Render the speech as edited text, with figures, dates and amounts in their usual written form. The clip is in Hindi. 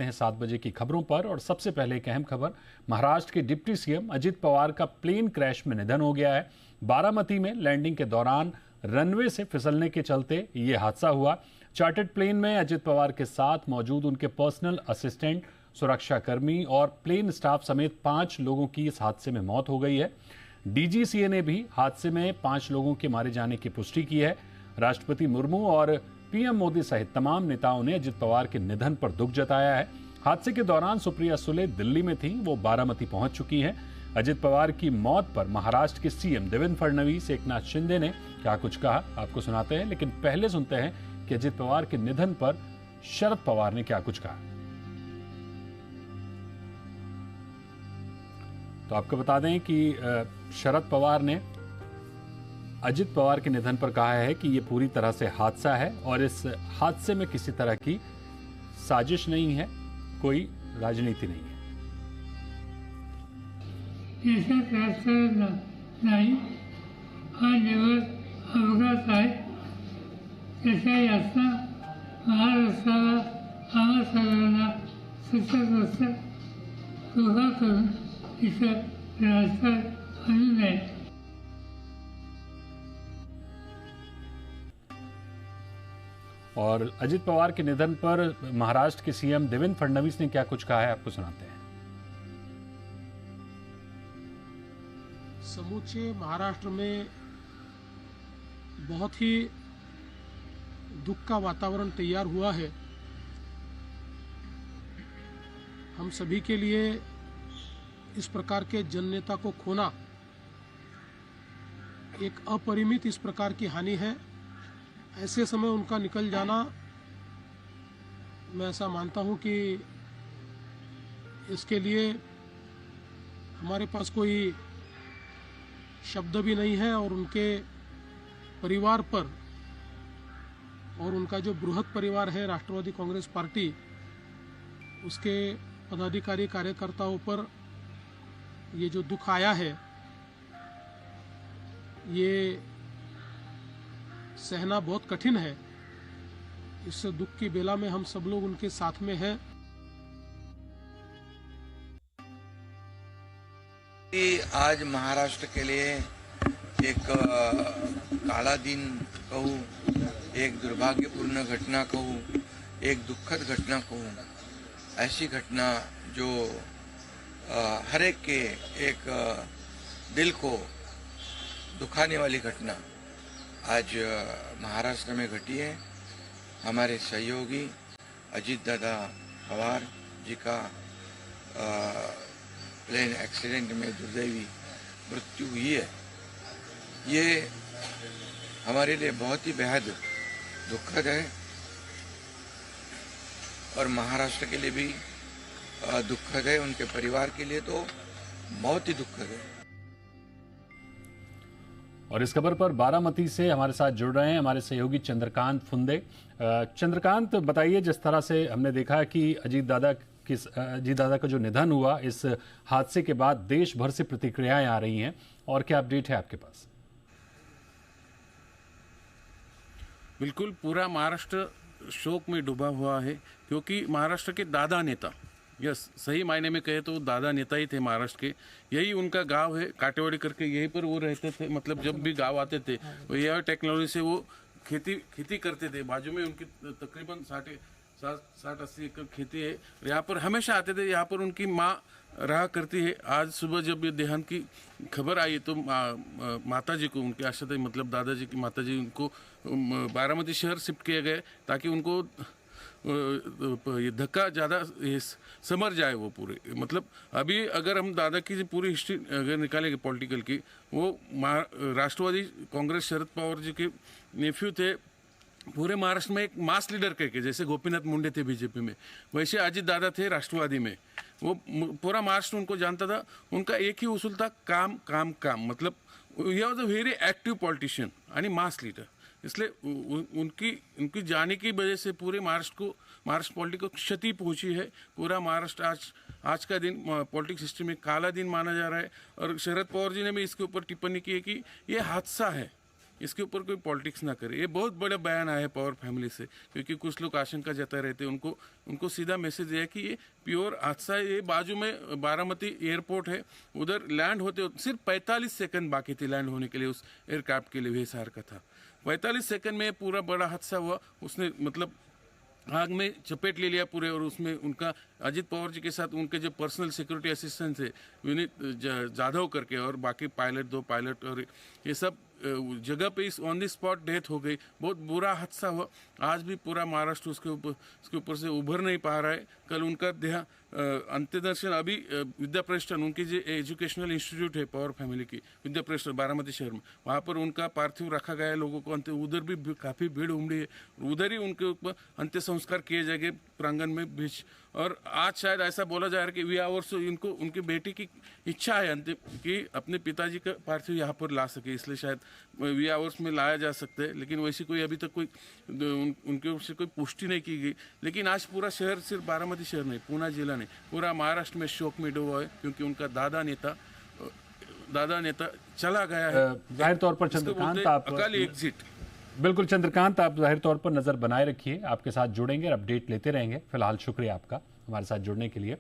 आते हैं 7 बजे की खबरों पर। और सबसे पहले एक अहम खबर, महाराष्ट्र के डिप्टी सीएम अजित पवार का प्लेन क्रैश में निधन हो गया है। बारामती में लैंडिंग के दौरान रनवे से फिसलने के चलते ये हादसा हुआ। चार्टर्ड प्लेन में अजित पवार के साथ मौजूद उनके पर्सनल असिस्टेंट, सुरक्षाकर्मी और प्लेन स्टाफ समेत 5 लोगों की इस हादसे में मौत हो गई है। डीजीसीए ने भी हादसे में 5 लोगों के मारे जाने की पुष्टि की है। राष्ट्रपति मुर्मू और पीएम मोदी सहित तमाम नेताओं ने अजित पवार के निधन पर दुख जताया है। हादसे के दौरान सुप्रिया सुले दिल्ली में थीं, वो बारामती पहुंच चुकी हैं। अजित पवार की मौत पर महाराष्ट्र के सीएम देवेंद्र फडणवीस, एकनाथ शिंदे ने क्या कुछ कहा, आपको सुनाते हैं। लेकिन पहले सुनते हैं कि अजित पवार के निधन पर शरद पवार ने क्या कुछ कहा। तो आपको बता दें कि शरद पवार ने अजित पवार के निधन पर कहा है कि ये पूरी तरह से हादसा है और इस हादसे में किसी तरह की साजिश नहीं है, कोई राजनीति नहीं है। नाही हा दिवस अपघात आहे, त्याच्या यातना महाराष्ट्राला आम्हा सगळ्यांना सतत कृपा करून इथं राजकारण आणू नये। और अजित पवार के निधन पर महाराष्ट्र के सीएम देवेंद्र फडणवीस ने क्या कुछ कहा है, आपको सुनाते हैं। समूचे महाराष्ट्र में बहुत ही दुख का वातावरण तैयार हुआ है। हम सभी के लिए इस प्रकार के जननेता को खोना एक अपरिमित इस प्रकार की हानि है। ऐसे समय उनका निकल जाना, मैं ऐसा मानता हूं कि इसके लिए हमारे पास कोई शब्द भी नहीं है। और उनके परिवार पर और उनका जो बृहद परिवार है राष्ट्रवादी कांग्रेस पार्टी, उसके पदाधिकारी कार्यकर्ताओं पर ये जो दुख आया है, ये सहना बहुत कठिन है। इस दुख की बेला में हम सब लोग उनके साथ में हैं। आज महाराष्ट्र के लिए एक काला दिन कहूँ, एक दुर्भाग्यपूर्ण घटना कहूँ, एक दुखद घटना कहूँ, ऐसी घटना जो हर एक के एक दिल को दुखाने वाली घटना आज महाराष्ट्र में घटी है। हमारे सहयोगी अजित दादा पवार जी का प्लेन एक्सीडेंट में दुर्दैवी मृत्यु हुई है। ये हमारे लिए बहुत ही बेहद दुखद है और महाराष्ट्र के लिए भी दुखद है, उनके परिवार के लिए तो बहुत ही दुखद है। और इस खबर पर बारामती से हमारे साथ जुड़ रहे हैं हमारे सहयोगी चंद्रकांत फुंदे। चंद्रकांत, बताइए, जिस तरह से हमने देखा कि अजीत दादा का जो निधन हुआ, इस हादसे के बाद देश भर से प्रतिक्रियाएं आ रही हैं, और क्या अपडेट है आपके पास? बिल्कुल, पूरा महाराष्ट्र शोक में डूबा हुआ है, क्योंकि महाराष्ट्र के दादा नेता, यस, सही मायने में कहे तो दादा नेता ही थे महाराष्ट्र के। यही उनका गांव है काटेवाड़ी करके, यहीं पर वो रहते थे। मतलब जब भी गांव आते थे, वो यह टेक्नोलॉजी से वो खेती करते थे। बाजू में उनकी तकरीबन 60-80 एकड़ खेती है। यहाँ पर हमेशा आते थे। यहाँ पर उनकी माँ रहा करती है। आज सुबह जब ये देहांत की खबर आई तो माता जी को, उनके आशा, मतलब दादाजी की माता जी, उनको बारामती शहर शिफ्ट किए गए ताकि उनको ये धक्का ज़्यादा समर जाए वो पूरे। मतलब अभी अगर हम दादा की पूरी हिस्ट्री अगर निकालेंगे पॉलिटिकल की, वो राष्ट्रवादी कांग्रेस शरद पवार जी के नेफ्यू थे। पूरे महाराष्ट्र में एक मास लीडर कह के, जैसे गोपीनाथ मुंडे थे बीजेपी में, वैसे अजित दादा थे राष्ट्रवादी में। वो पूरा महाराष्ट्र उनको जानता था। उनका एक ही उसूल था, काम काम काम। मतलब he was a very active politician आणि मास लीडर। इसलिए उनकी जाने की वजह से पूरे महाराष्ट्र पॉलिटिक्स को क्षति पहुंची है। पूरा महाराष्ट्र आज का दिन पॉलिटिक्स हिस्ट्री में काला दिन माना जा रहा है। और शरद पवार जी ने भी इसके ऊपर टिप्पणी की है कि ये हादसा है, इसके ऊपर कोई पॉलिटिक्स ना करे। ये बहुत बड़ा बयान आया है पवार फैमिली से, क्योंकि कुछ लोग आशंका जताए रहते हैं। उनको सीधा मैसेज है कि ये प्योर हादसा है। ये बाजू में बारामती एयरपोर्ट है, उधर लैंड होते सिर्फ 45 सेकंड बाकी थे लैंड होने के लिए उस एयरक्राफ्ट के लिए। वेसार का था 45 सेकंड में पूरा बड़ा हादसा हुआ। उसने मतलब आग में चपेट ले लिया पूरे, और उसमें उनका अजित पवार जी के साथ उनके जो पर्सनल सिक्योरिटी असिस्टेंट थे विनीत जाधव करके, और बाकी पायलट 2 पायलट, और ये सब जगह पे इस ऑन द स्पॉट डेथ हो गई। बहुत बुरा हादसा हुआ। आज भी पूरा महाराष्ट्र उसके ऊपर से उभर नहीं पा रहा है। कल उनका अंत्यदर्शन अभी विद्याप्रतिष्ठान, उनकी जो एजुकेशनल इंस्टीट्यूट है पवार फैमिली की, विद्याप्रतिष्ठान बारामती शहर में, वहाँ पर उनका पार्थिव रखा गया है। लोगों को उधर भी काफ़ी भीड़ उमड़ी है। उधर ही उनके ऊपर अंत्य संस्कार किए जाएंगे प्रांगण में बीच। और आज शायद ऐसा बोला जा रहा है कि वी आवर्स इनको उनकी बेटी की इच्छा है अंतिम कि अपने पिताजी का पार्थिव यहाँ पर ला सके, इसलिए शायद वी आवर्स में लाया जा सकता है। लेकिन वैसी कोई अभी तक कोई उनके ओर से कोई पुष्टि नहीं की गई। लेकिन आज पूरा शहर, सिर्फ बारामती शहर नहीं, पूना जिला नहीं, पूरा महाराष्ट्र में शोक में डूबा है, क्योंकि उनका दादा नेता चला गया है। जाहिर तौर पर चंद्रकांत, आप अकाली एग्जिट। बिल्कुल चंद्रकांत, आप जाहिर तौर पर नजर बनाए रखिए, आपके साथ जुड़ेंगे और अपडेट लेते रहेंगे। फिलहाल शुक्रिया आपका हमारे साथ जुड़ने के लिए।